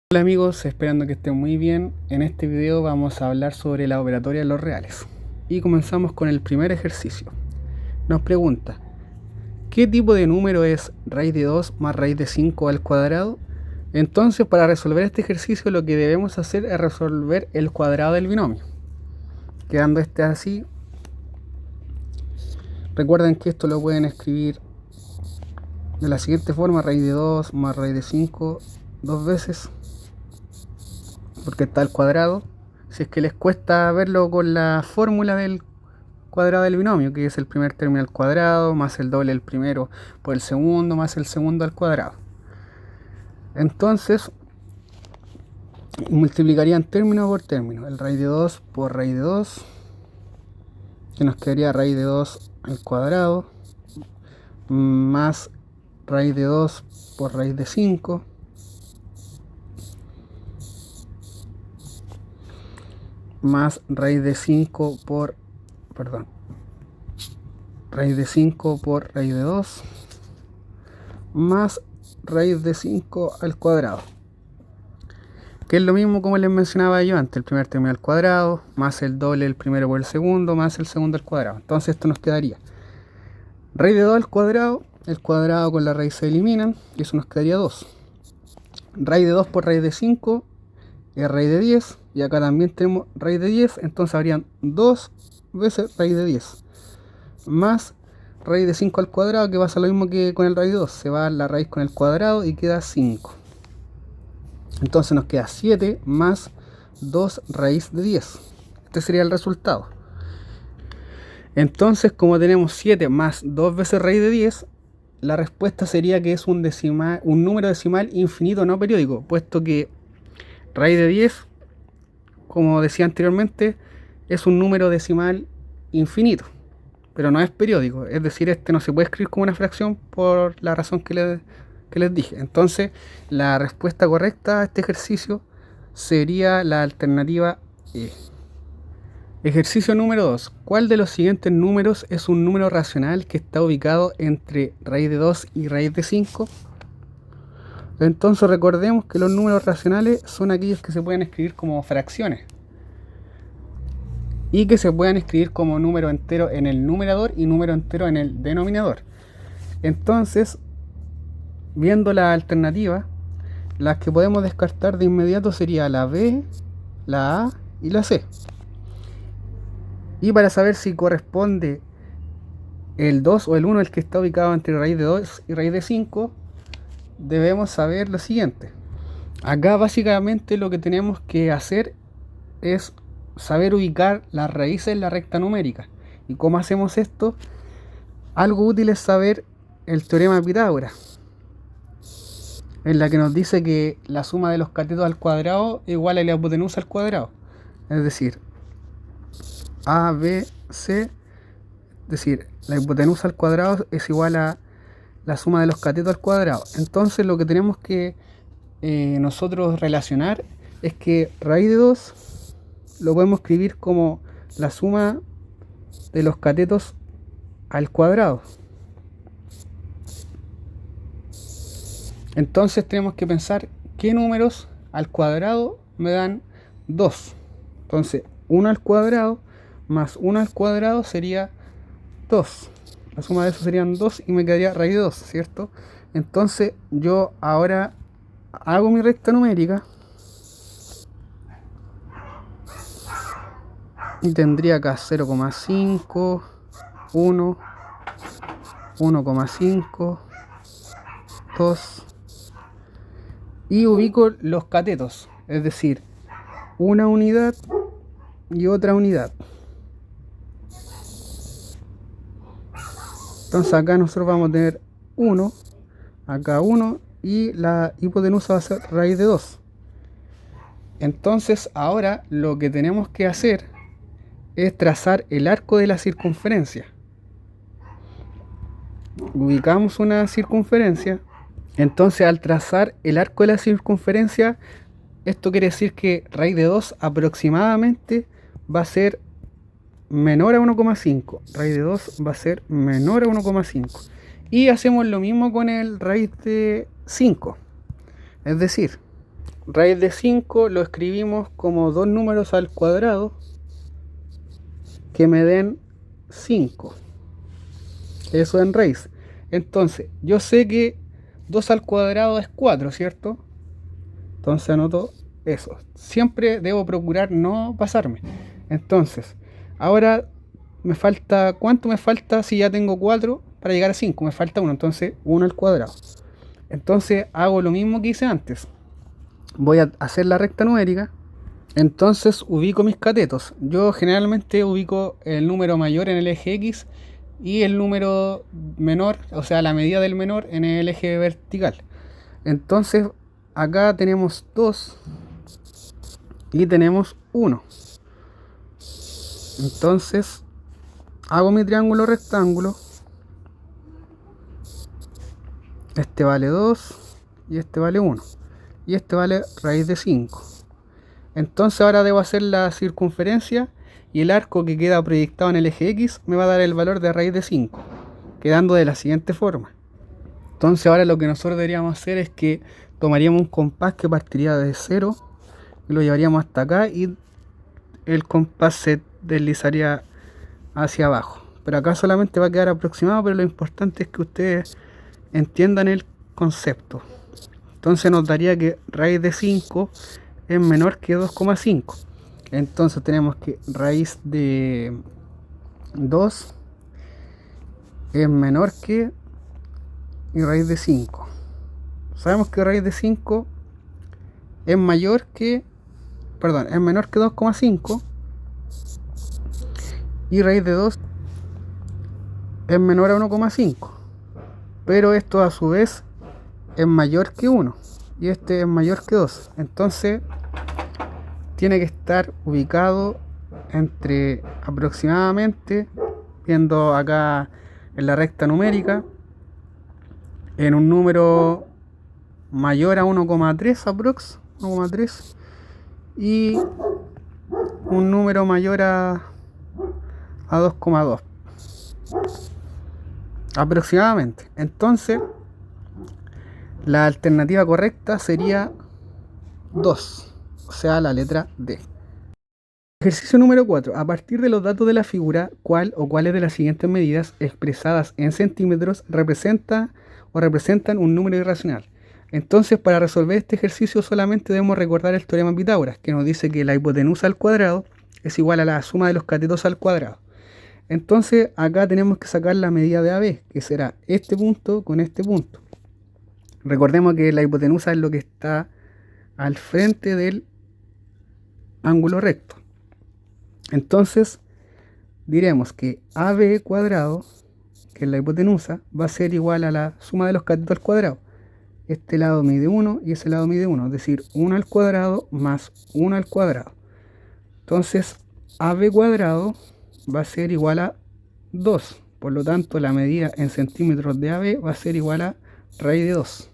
Hola amigos, esperando que estén muy bien. En este video vamos a hablar sobre la operatoria de los reales. Y comenzamos con el primer ejercicio. Nos pregunta, ¿qué tipo de número es raíz de 2 más raíz de 5 al cuadrado? Entonces, para resolver este ejercicio lo que debemos hacer es resolver el cuadrado del binomio. Quedando este así. Recuerden que esto lo pueden escribir de la siguiente forma: raíz de 2 más raíz de 5 dos veces, porque está al cuadrado. Si es que les cuesta verlo con la fórmula del cuadrado del binomio, que es el primer término al cuadrado más el doble del primero por el segundo más el segundo al cuadrado, entonces multiplicarían término por término. El raíz de 2 por raíz de 2, que nos quedaría raíz de 2 al cuadrado, más raíz de 2 por raíz de 5, más raíz de 5 por, raíz de 5 por raíz de 2, más raíz de 5 al cuadrado, que es lo mismo como les mencionaba yo antes: el primer término al cuadrado más el doble del primero por el segundo más el segundo al cuadrado. Entonces esto nos quedaría raíz de 2 al cuadrado, el cuadrado con la raíz se eliminan y eso nos quedaría 2. Raíz de 2 por raíz de 5 es raíz de 10, y acá también tenemos raíz de 10, entonces habrían 2 veces raíz de 10 más raíz de 5 al cuadrado, que pasa lo mismo que con el raíz de 2, se va la raíz con el cuadrado y queda 5. Entonces nos queda 7 más 2 raíz de 10. Este sería el resultado. Entonces, como tenemos 7 más 2 veces raíz de 10, la respuesta sería que es un número decimal infinito no periódico, puesto que raíz de 10, como decía anteriormente, es un número decimal infinito, pero no es periódico. Es decir, este no se puede escribir como una fracción por la razón que les dije. Entonces, la respuesta correcta a este ejercicio sería la alternativa E. Ejercicio número 2. ¿Cuál de los siguientes números es un número racional que está ubicado entre raíz de 2 y raíz de 5? Entonces recordemos que los números racionales son aquellos que se pueden escribir como fracciones y que se pueden escribir como número entero en el numerador y número entero en el denominador. Entonces, viendo la alternativa, las que podemos descartar de inmediato sería la B, la A y la C. Y para saber si corresponde el 2 o el 1, el que está ubicado entre raíz de 2 y raíz de 5, debemos saber lo siguiente. Acá básicamente lo que tenemos que hacer es saber ubicar las raíces en la recta numérica. ¿Y cómo hacemos esto? Algo útil es saber el teorema de Pitágoras, en la que nos dice que la suma de los catetos al cuadrado es igual a la hipotenusa al cuadrado. Es decir, A, B, C, es decir, la hipotenusa al cuadrado es igual a la suma de los catetos al cuadrado. Entonces lo que tenemos que nosotros relacionar es que raíz de 2 lo podemos escribir como la suma de los catetos al cuadrado. Entonces tenemos que pensar qué números al cuadrado me dan 2. Entonces 1 al cuadrado más 1 al cuadrado sería 2. La suma de eso serían 2 y me quedaría raíz de 2, ¿cierto? Entonces yo ahora hago mi recta numérica y tendría acá 0,5, 1, 1,5, 2, y ubico los catetos, es decir, una unidad y otra unidad. Entonces acá nosotros vamos a tener 1, acá 1, y la hipotenusa va a ser raíz de 2. Entonces ahora lo que tenemos que hacer es trazar el arco de la circunferencia. Ubicamos una circunferencia. Entonces al trazar el arco de la circunferencia, esto quiere decir que raíz de 2 aproximadamente va a ser menor a 1,5. Raíz de 2 va a ser menor a 1,5. Y hacemos lo mismo con el raíz de 5. Es decir, raíz de 5 lo escribimos como dos números al cuadrado que me den 5. Eso en raíz. Entonces, yo sé que 2 al cuadrado es 4, ¿cierto? Entonces anoto eso. Siempre debo procurar no pasarme. Entonces, ahora me falta, ¿cuánto me falta si ya tengo 4 para llegar a 5? Me falta 1, entonces 1 al cuadrado. Entonces hago lo mismo que hice antes. Voy a hacer la recta numérica. Entonces ubico mis catetos. Yo generalmente ubico el número mayor en el eje X y el número menor, o sea, la medida del menor en el eje vertical. Entonces acá tenemos 2 y tenemos 1. Entonces hago mi triángulo rectángulo. Este vale 2 y este vale 1. Y este vale raíz de 5. Entonces ahora debo hacer la circunferencia y el arco que queda proyectado en el eje X me va a dar el valor de raíz de 5, quedando de la siguiente forma. Entonces ahora lo que nosotros deberíamos hacer es que tomaríamos un compás que partiría de 0 y lo llevaríamos hasta acá y el compás se deslizaría hacia abajo. Pero acá solamente va a quedar aproximado, pero lo importante es que ustedes entiendan el concepto. Entonces nos daría que raíz de 5 es menor que 2,5. Entonces tenemos que raíz de 2 es menor que y raíz de 5. Sabemos que raíz de 5 es mayor que, perdón, es menor que 2,5 y raíz de 2 es menor a 1,5. Pero esto a su vez es mayor que 1 y este es mayor que 2. Entonces tiene que estar ubicado entre aproximadamente, viendo acá en la recta numérica, en un número mayor a 1,3 aprox, 1,3, y un número mayor a 2,2 aproximadamente. Entonces la alternativa correcta sería 2, o sea, la letra D. Ejercicio número 4. A partir de los datos de la figura, ¿cuál o cuáles de las siguientes medidas expresadas en centímetros representan un número irracional? Entonces, para resolver este ejercicio solamente debemos recordar el teorema de Pitágoras, que nos dice que la hipotenusa al cuadrado es igual a la suma de los catetos al cuadrado. Entonces, acá tenemos que sacar la medida de AB, que será este punto con este punto. Recordemos que la hipotenusa es lo que está al frente del ángulo recto. Entonces diremos que AB cuadrado, que es la hipotenusa, va a ser igual a la suma de los catetos al cuadrado. Este lado mide 1 y ese lado mide 1, es decir, 1 al cuadrado más 1 al cuadrado. Entonces AB cuadrado va a ser igual a 2. Por lo tanto, la medida en centímetros de AB va a ser igual a raíz de 2.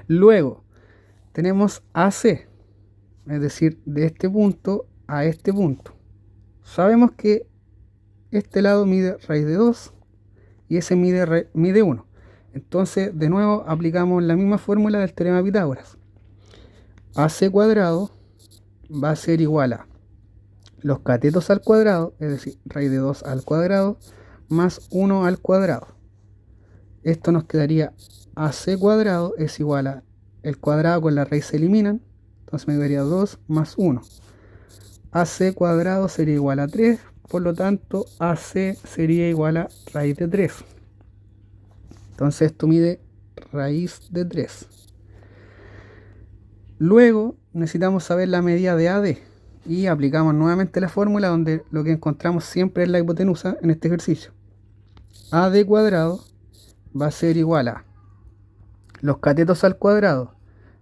Luego tenemos AC, es decir, de este punto a este punto. Sabemos que este lado mide raíz de 2 y ese mide 1. Entonces, de nuevo, aplicamos la misma fórmula del teorema de Pitágoras. AC cuadrado va a ser igual a los catetos al cuadrado, es decir, raíz de 2 al cuadrado, más 1 al cuadrado. Esto nos quedaría AC cuadrado es igual a el cuadrado con la raíz se eliminan, entonces me quedaría 2 más 1. AC cuadrado sería igual a 3, por lo tanto AC sería igual a raíz de 3. Entonces esto mide raíz de 3. Luego necesitamos saber la medida de AD y aplicamos nuevamente la fórmula donde lo que encontramos siempre es la hipotenusa en este ejercicio. AD cuadrado va a ser igual a los catetos al cuadrado,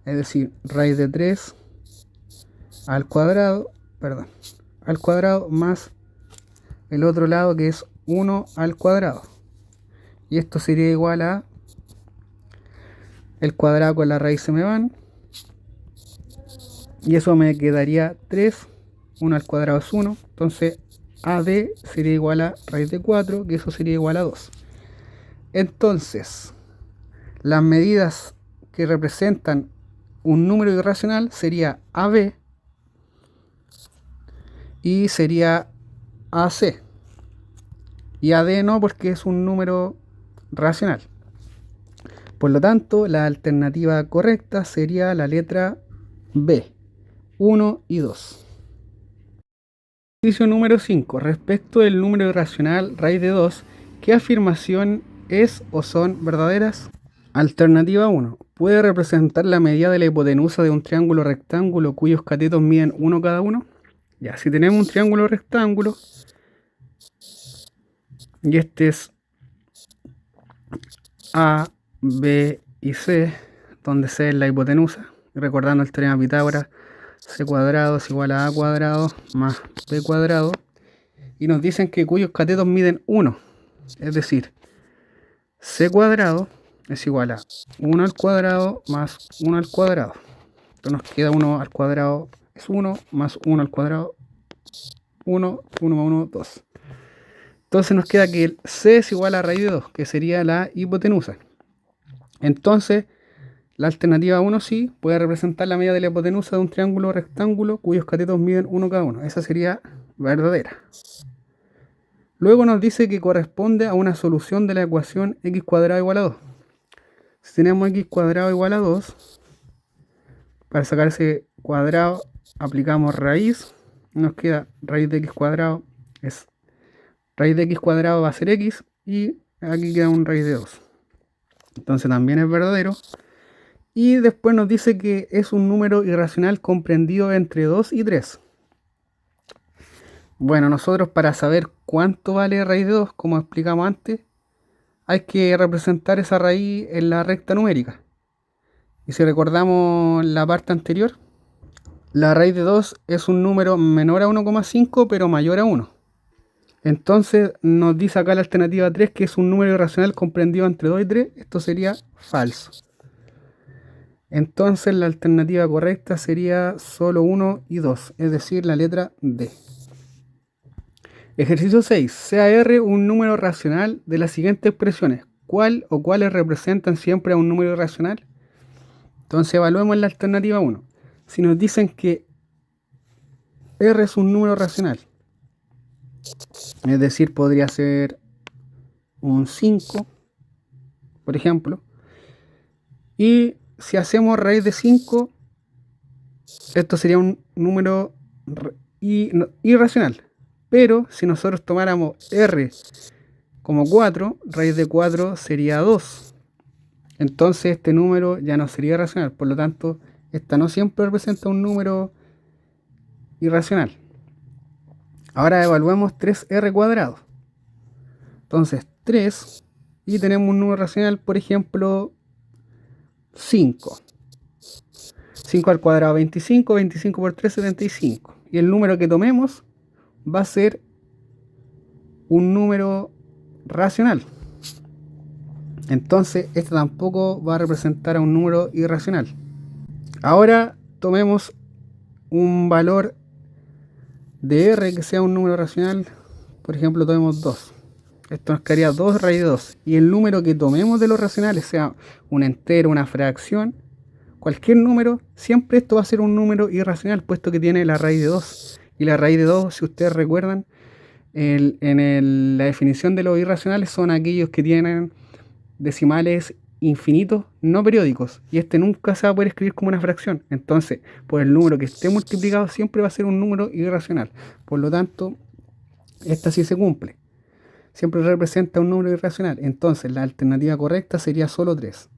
es decir, raíz de 3 al cuadrado, más el otro lado que es 1 al cuadrado. Y esto sería igual a el cuadrado con la raíz se me van. Y eso me quedaría 3, 1 al cuadrado es 1. Entonces AD sería igual a raíz de 4, que eso sería igual a 2. Entonces, las medidas que representan un número irracional sería AB y sería AC. Y AD no, porque es un número racional. Por lo tanto, la alternativa correcta sería la letra B, 1 y 2. Ejercicio número 5. Respecto del número irracional raíz de 2, ¿qué afirmación es o son verdaderas? Alternativa 1. ¿Puede representar la medida de la hipotenusa de un triángulo rectángulo cuyos catetos miden 1 cada uno? Ya, si tenemos un triángulo rectángulo y este es A, B y C, donde C es la hipotenusa, recordando el teorema de Pitágoras, C cuadrado es igual a A cuadrado más B cuadrado, y nos dicen que cuyos catetos miden 1, es decir, C cuadrado es igual a 1 al cuadrado más 1 al cuadrado. Entonces nos queda 1 al cuadrado es 1 más 1 al cuadrado 1, 1 más 1, 2. Entonces nos queda que el C es igual a raíz de 2, que sería la hipotenusa. Entonces, la alternativa 1 sí puede representar la medida de la hipotenusa de un triángulo rectángulo cuyos catetos miden 1 cada uno. Esa sería verdadera. Luego nos dice que corresponde a una solución de la ecuación x cuadrado igual a 2. Si tenemos x cuadrado igual a 2, para sacar ese cuadrado aplicamos raíz. Nos queda raíz de x cuadrado es raíz de x cuadrado va a ser x y aquí queda un raíz de 2. Entonces también es verdadero. Y después nos dice que es un número irracional comprendido entre 2 y 3. Bueno, nosotros para saber cuánto vale raíz de 2, como explicamos antes, hay que representar esa raíz en la recta numérica. Y si recordamos la parte anterior, la raíz de 2 es un número menor a 1,5 pero mayor a 1. Entonces nos dice acá la alternativa 3 que es un número irracional comprendido entre 2 y 3. Esto sería falso. Entonces la alternativa correcta sería solo 1 y 2, es decir, la letra D. Ejercicio 6. Sea R un número racional de las siguientes expresiones. ¿Cuál o cuáles representan siempre a un número irracional? Entonces evaluemos la alternativa 1. Si nos dicen que R es un número racional, es decir, podría ser un 5, por ejemplo, y si hacemos raíz de 5, esto sería un número irracional. Pero si nosotros tomáramos R como 4, raíz de 4 sería 2. Entonces este número ya no sería racional. Por lo tanto, esta no siempre representa un número irracional. Ahora evaluemos 3R cuadrado. Entonces 3 y tenemos un número racional, por ejemplo, 5. 5 al cuadrado 25, 25 por 3, 75. Y el número que tomemos va a ser un número racional. Entonces, este tampoco va a representar a un número irracional. Ahora tomemos un valor de R que sea un número racional. Por ejemplo, tomemos 2. Esto nos quedaría 2 raíz de 2. Y el número que tomemos de los racionales, sea un entero, una fracción, cualquier número, siempre esto va a ser un número irracional, puesto que tiene la raíz de 2. Y la raíz de 2, si ustedes recuerdan, la definición de los irracionales son aquellos que tienen decimales infinitos no periódicos, y este nunca se va a poder escribir como una fracción. Entonces, por el número que esté multiplicado siempre va a ser un número irracional. Por lo tanto, esta sí se cumple, siempre representa un número irracional. Entonces la alternativa correcta sería solo 3,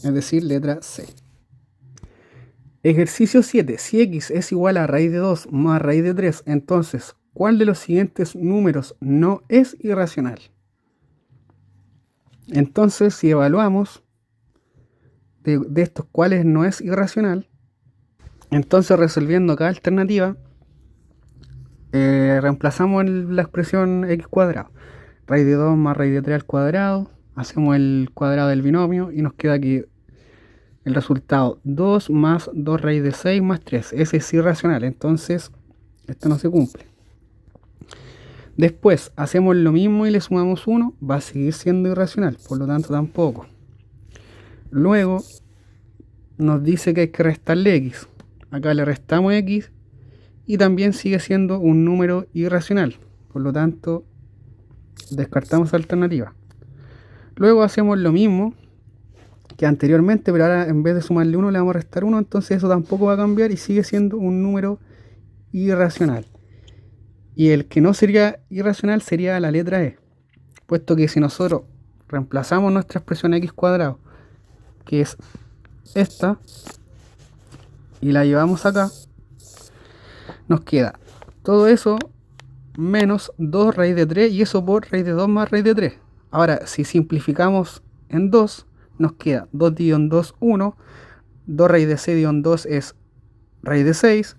es decir, letra C. Ejercicio 7. Si x es igual a raíz de 2 más raíz de 3, entonces ¿cuál de los siguientes números no es irracional? Entonces, si evaluamos de estos cuáles no es irracional, entonces resolviendo cada alternativa, reemplazamos la expresión x cuadrado. Raíz de 2 más raíz de 3 al cuadrado, hacemos el cuadrado del binomio y nos queda aquí el resultado 2 más 2 raíz de 6 más 3. Ese es irracional, entonces esto no se cumple. Después hacemos lo mismo y le sumamos 1, va a seguir siendo irracional, por lo tanto tampoco. Luego nos dice que hay que restarle x. Acá le restamos x y también sigue siendo un número irracional, por lo tanto descartamos alternativa. Luego hacemos lo mismo que anteriormente, pero ahora en vez de sumarle 1 le vamos a restar 1, entonces eso tampoco va a cambiar y sigue siendo un número irracional. Y el que no sería irracional sería la letra E, puesto que si nosotros reemplazamos nuestra expresión x cuadrado, que es esta, y la llevamos acá, nos queda todo eso menos 2 raíz de 3, y eso por raíz de 2 más raíz de 3. Ahora, si simplificamos en 2, nos queda 2 dividido en 2, 1. 2 raíz de 6 dividido en 2 es raíz de 6,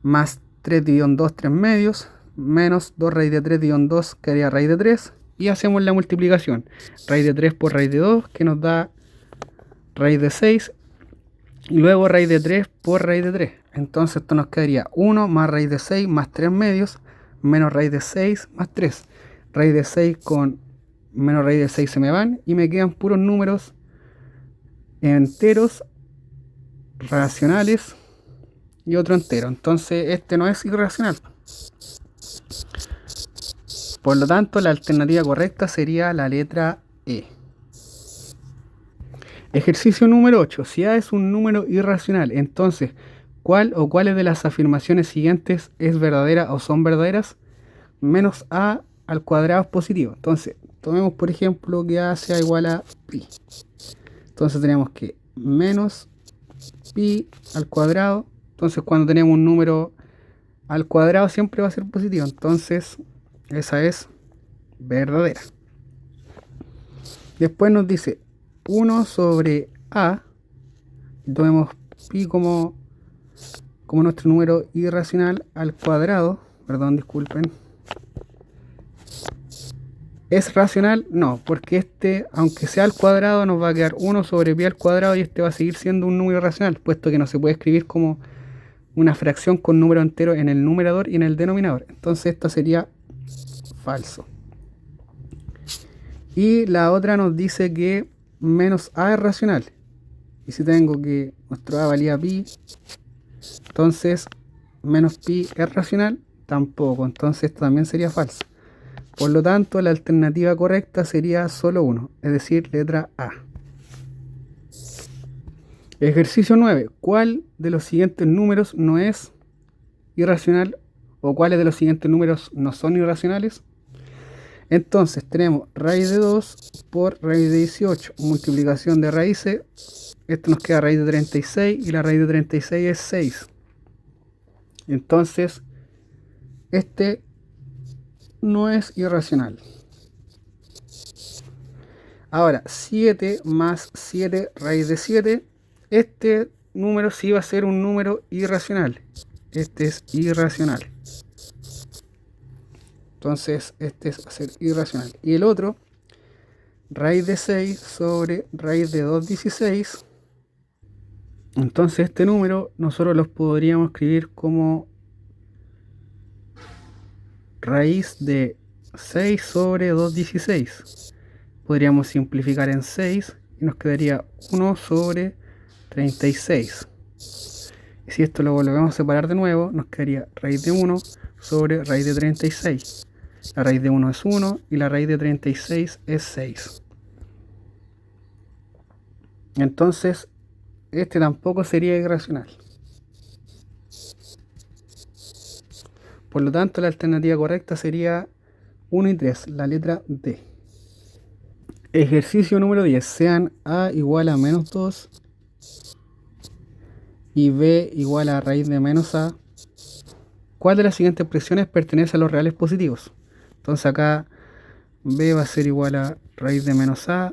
más 3 dividido en 2, 3 medios, menos 2 raíz de 3 dividido en 2, quedaría raíz de 3. Y hacemos la multiplicación. Raíz de 3 por raíz de 2, que nos da raíz de 6. Y luego raíz de 3 por raíz de 3. Entonces esto nos quedaría 1 más raíz de 6 más 3 medios, menos raíz de 6 más 3. Raíz de 6 con menos raíz de 6 se me van y me quedan puros números enteros, racionales y otro entero. Entonces este no es irracional. Por lo tanto, la alternativa correcta sería la letra E. Ejercicio número 8. Si A es un número irracional, entonces, ¿cuál o cuáles de las afirmaciones siguientes es verdadera o son verdaderas? Menos A al cuadrado es positivo. Entonces, tomemos por ejemplo que A sea igual a pi. Entonces tenemos que menos pi al cuadrado. Entonces cuando tenemos un número al cuadrado siempre va a ser positivo. Entonces esa es verdadera. Después nos dice 1 sobre A. Tomemos pi como nuestro número irracional al cuadrado. Perdón, disculpen. ¿Es racional? No, porque este, aunque sea al cuadrado, nos va a quedar 1 sobre pi al cuadrado y este va a seguir siendo un número racional, puesto que no se puede escribir como una fracción con número entero en el numerador y en el denominador. Entonces esto sería falso. Y la otra nos dice que menos a es racional. Y si tengo que nuestro a valía pi, entonces menos pi es racional, tampoco. Entonces esto también sería falso. Por lo tanto, la alternativa correcta sería solo 1, es decir, letra A. Ejercicio 9. ¿Cuál de los siguientes números no es irracional o cuáles de los siguientes números no son irracionales? Entonces tenemos raíz de 2 por raíz de 18, multiplicación de raíces. Esto nos queda raíz de 36 y la raíz de 36 es 6. Entonces, este no es irracional. Ahora, 7 más 7 raíz de 7. Este número sí va a ser un número irracional. Este es irracional. Entonces, este va a ser irracional. Y el otro, raíz de 6 sobre raíz de 2,16. Entonces, este número nosotros los podríamos escribir como raíz de 6 sobre 2,16. Podríamos simplificar en 6 y nos quedaría 1 sobre 36. Y si esto lo volvemos a separar de nuevo, nos quedaría raíz de 1 sobre raíz de 36. La raíz de 1 es 1 y la raíz de 36 es 6. Entonces, este tampoco sería irracional. Por lo tanto, la alternativa correcta sería 1 y 3, la letra D. Ejercicio número 10. Sean A igual a menos 2 y B igual a raíz de menos A. ¿Cuál de las siguientes expresiones pertenece a los reales positivos? Entonces acá B va a ser igual a raíz de menos A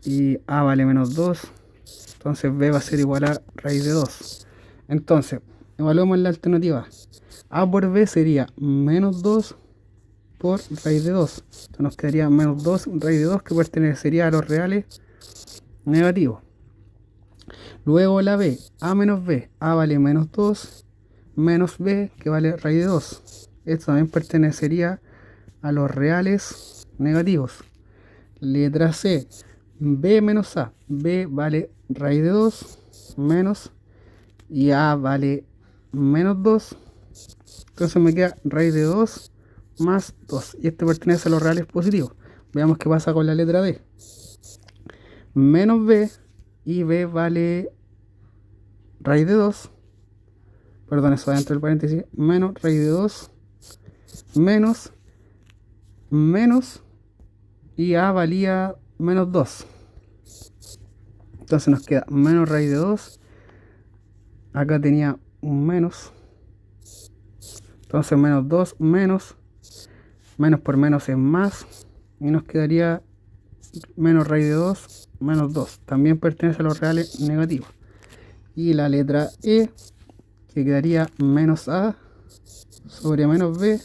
y A vale menos 2. Entonces B va a ser igual a raíz de 2. Entonces, evaluemos la alternativa. A por B sería menos 2 por raíz de 2. Entonces nos quedaría menos 2 raíz de 2 que pertenecería a los reales negativos. Luego la B, A menos B. A vale menos 2 menos B que vale raíz de 2. Esto también pertenecería a los reales negativos. Letra C, b menos a. B vale raíz de 2 menos, y a vale menos 2. Entonces me queda raíz de 2 más 2. Y este pertenece a los reales positivos. Veamos qué pasa con la letra D. Menos b, y b vale raíz de 2. Perdón, eso va dentro del paréntesis. Menos raíz de 2 menos, y a valía menos 2. Entonces nos queda menos raíz de 2. Acá tenía un menos. Entonces menos 2 menos por menos es más. Y nos quedaría menos raíz de 2 menos 2. También pertenece a los reales negativos. Y la letra E, que quedaría menos a sobre menos b.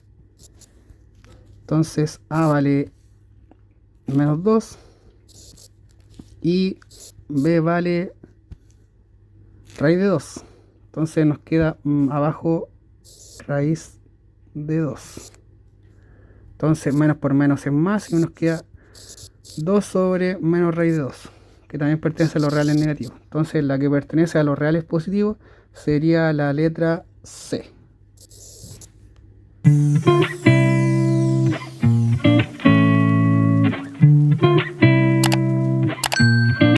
Entonces a vale menos 2 y b vale raíz de 2. Entonces nos queda abajo raíz de 2. Entonces menos por menos es más y nos queda 2 sobre menos raíz de 2, que también pertenece a los reales negativos. Entonces la que pertenece a los reales positivos sería la letra C.